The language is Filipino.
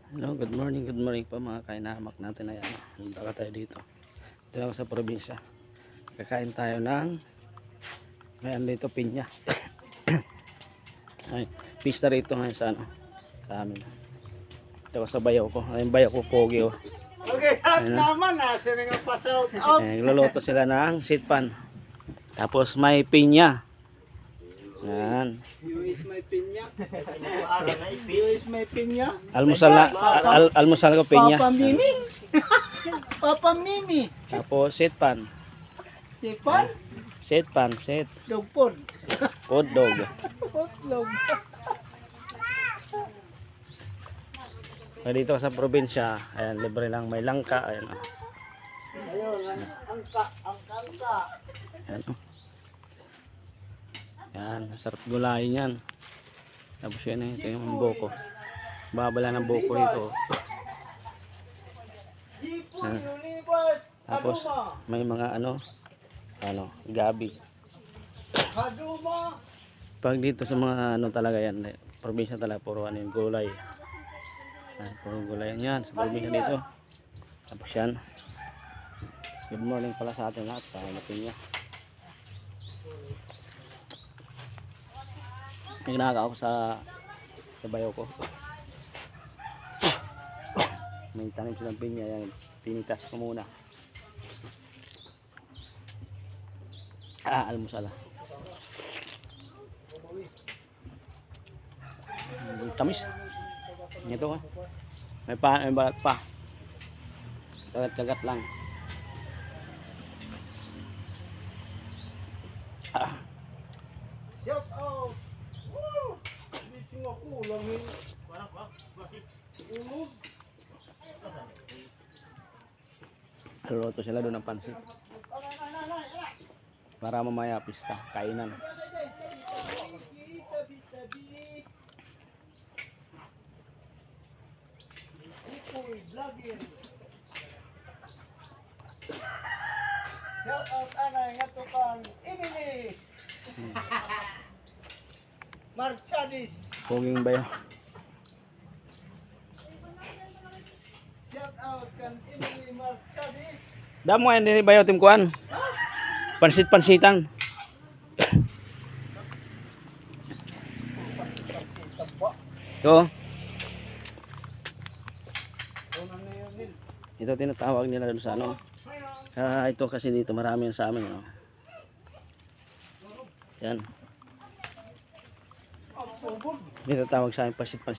Hello, good morning po mga kainamak natin. Ayan, nandaka tayo dito. Dito ako sa probinsya. Kakain tayo ng ngayon dito pinya. Ay, pista rito ngayon sa ano, sa amin. Dito ako sa bayaw ko. Ayun bayaw ko pogi oh. Okay, at naman nasa nga pa-shout out. Nagluluto sila ng sitpan. Tapos may pinya. Yan. You is my pinya. You is my pinya. Almusal na almusal ko pinya. Papa Mimi. Papa Mimi. Tapos sitpan. Sipan. Sitpan, Dogpon. hot dog. Potlog. Dito sa probinsya, ayan, libre lang may langka, ayan oh. Ayun, angka. Ayan oh. Yan, sarap gulayin yan. Tapos yan eh, ito yung buko. Babala ng buko dito. Yan. Tapos may mga ano, gabi. Pag dito sa mga ano talaga yan, probinsya talaga, puro ano yung gulay. Yan, puro gulay yan sa probinsya dito. Tapos yan. Good morning pala sa atin lahat, sa hanapin niya. Ginagawa ko sa bayaw ko. May tanim silang pinya, yan pinitas ko muna. Almusal. Tamis. Ito ha. May balat pa. Kagat-kagat lang. Shout out. Woo! Bising ako lang eh. Ulog. Luluto sila doon ng pansit. Para mamaya pista, kainan. Shout out anay nga to kang Emily. Marchadis. Poging bayaw. Shout out kang Emily Marchadis. Damo yan din bayaw tim kuan. Pansit-pansitan. Ito. Ito tinatawag nila doon sa ano. Ito kasi dito marami sa amin. No? Yan. Dito tawag sa amin pansit-pansitan.